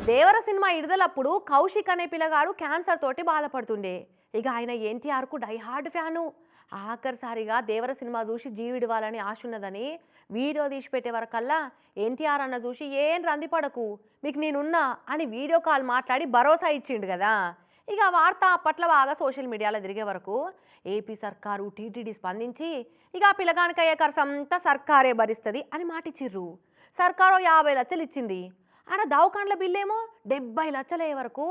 దేవర cinema విడుదలప్పుడు Kaushik అనే పిల్లగాడు cancer తోటి బాధపడుతుండే. ఇక ఆయన ఎన్టీఆర్కు డైహార్డ్ ఫ్యాను. ఆఖరిసారిగా దేవర సినిమా చూసి జీవిడవాలని ఆశ ఉన్నదని వీడియో తీసి పెట్టే వరకల్లా ఎన్టీఆర్ అన్న చూసి ఏం రందిపడకు మీకు నేనున్నా అని వీడియో కాల్ మాట్లాడి భరోసా ఇచ్చిండు కదా. ఇక ఆ వార్త అప్పట్లో బాగా సోషల్ మీడియాలో తిరిగే వరకు ఏపీ సర్కారు టీటీడీ స్పందించి ఇక ఆ పిల్లగానికి అయ్యే ఖర్చు అంతా సర్కారే భరిస్తుంది అని మాటిచ్చిర్రు. సర్కారు 50 లక్షలు ఇచ్చింది. ఆడ దవాఖాన్ల బిల్లేమో 70 లక్షల వరకు.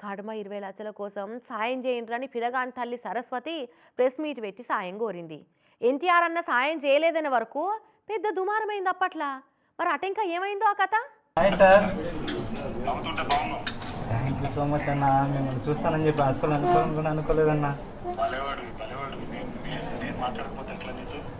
కడమ 20 లక్షల కోసం సాయం చేయండి పిల్లగాని తల్లి సరస్వతి ప్రెస్ మీట్ పెట్టి సాయం కోరింది. ఎన్టీఆర్ అన్న సాయం చేయలేదనే వరకు పెద్ద దుమారమైంది అప్పట్లా. మరి అటెంకా ఏమైందో ఆ కథ. థ్యాంక్ యూ సో మచ్ అన్న. మిమ్మల్ని చూస్తానని చెప్పి అస్సలు అనుకోలేదన్నా.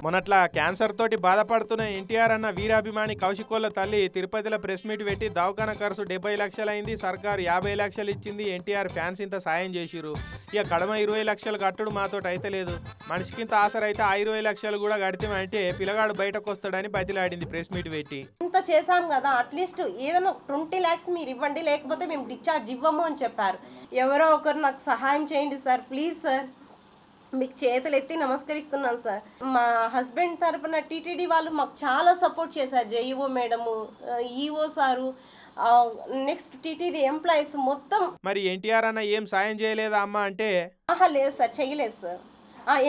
మొన్నట్లా క్యాన్సర్ తోటి బాధపడుతున్న ఎన్టీఆర్ అన్న వీరాభిమాని కౌశికోళ్ళ తల్లి తిరుపతిలో ప్రెస్ మీట్ పెట్టి దవాఖాన ఖర్చు 70 లక్షలు అయింది, సర్కారు 50 లక్షలు ఇచ్చింది, ఎన్టీఆర్ ఫ్యాన్స్ ఇంత సాయం చేసిరు, ఇక కడమ 20 లక్షలు కట్టుడు మాతోటి అయితే లేదు, మనిషికింత ఆసరైతే ఆ 20 లక్షలు కూడా కడితేమంటే పిల్లగాడు బయటకు వస్తాడని బతిలాడింది ప్రెస్ మీట్ పెట్టి. ఇంత చేశాం కదా, అట్లీస్ట్ ఏదైనా 20 lakhs మీరు ఇవ్వండి, లేకపోతే మేము డిశ్చార్జ్ ఇవ్వము అని చెప్పారు. ఎవరో ఒకరు నాకు సహాయం చేయండి సార్, ప్లీజ్ సార్, మీకు చేతులు ఎత్తి నమస్కరిస్తున్నాను సార్. మా హస్బెండ్ తరపున టీటీడీ వాళ్ళు మాకు చాలా సపోర్ట్ చేశారు. JEO madam, EO sir, next TTD employees మొత్తం. మరి ఎన్టీఆర్ అన్న ఏం సాయం చేయలేదా అమ్మ అంటే, లేదు సార్, చేయలేదు సార్.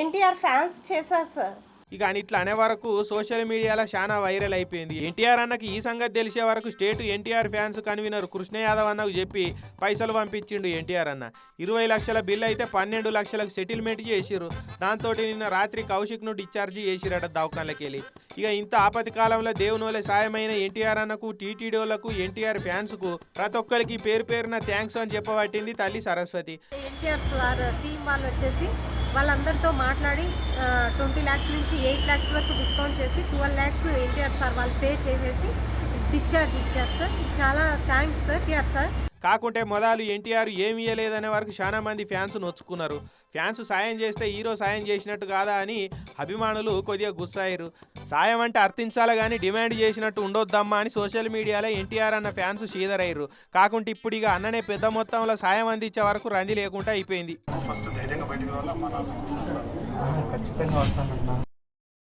ఎన్టీఆర్ ఫ్యాన్స్ చేశారు సార్. ఇక అని ఇట్లా అనే వరకు సోషల్ మీడియాలో చాలా వైరల్ అయిపోయింది. ఎన్టీఆర్ అన్నకి ఈ సంగతి తెలిసే వరకు state NTR fans convener Krishna Yadav అన్నకు చెప్పి పైసలు పంపించిండు ఎన్టీఆర్ అన్న. 20 లక్షల బిల్ అయితే 12 లక్షలకు సెటిల్మెంట్ చేసిరు. దాంతో నిన్న రాత్రి కౌశిక్ను డిశ్చార్జి చేసిరట దవాఖానకి వెళ్ళి. ఇక ఇంత ఆపతి కాలంలో దేవునోలే సాయమైన ఎన్టీఆర్ అన్నకు, టీటీడీలకు, ఎన్టీఆర్ ఫ్యాన్స్కు ప్రతి ఒక్కరికి పేరు పేరున థ్యాంక్స్ అని చెప్పబట్టింది తల్లి సరస్వతి. ఎన్టీఆర్ సార్ టీం వాళ్ళు వచ్చేసి వాళ్ళందరితో మాట్లాడి 20 lakhs నుంచి 8 lakhs వరకు డిస్కౌంట్ చేసి 12 lakhs ఎన్టీఆర్ సార్ వాళ్ళు పే చేసేసి డిశ్చార్జ్ ఇచ్చారు సార్. చాలా థ్యాంక్స్ సార్ ఎన్టీఆర్ సార్. కాకుంటే మొదలు ఎన్టీఆర్ ఏమి ఇయ్యలేదనే వరకు చాలా మంది ఫ్యాన్స్ నొచ్చుకున్నారు. ఫ్యాన్స్ సాయం చేస్తే హీరో సాయం చేసినట్టు కాదా అని అభిమానులు కొద్దిగా గుస్సాయిరు. సాయం అంటే అర్థించాలి కానీ డిమాండ్ చేసినట్టు ఉండొద్దమ్మా అని సోషల్ మీడియాలో ఎన్టీఆర్ అన్న ఫ్యాన్స్ షీదరయ్యారు. కాకుంటే ఇప్పుడు ఇక అన్ననే పెద్ద మొత్తంలో సాయం అందించే వరకు రంది లేకుండా అయిపోయింది. ఖచ్చితంగా వస్తానన్నా.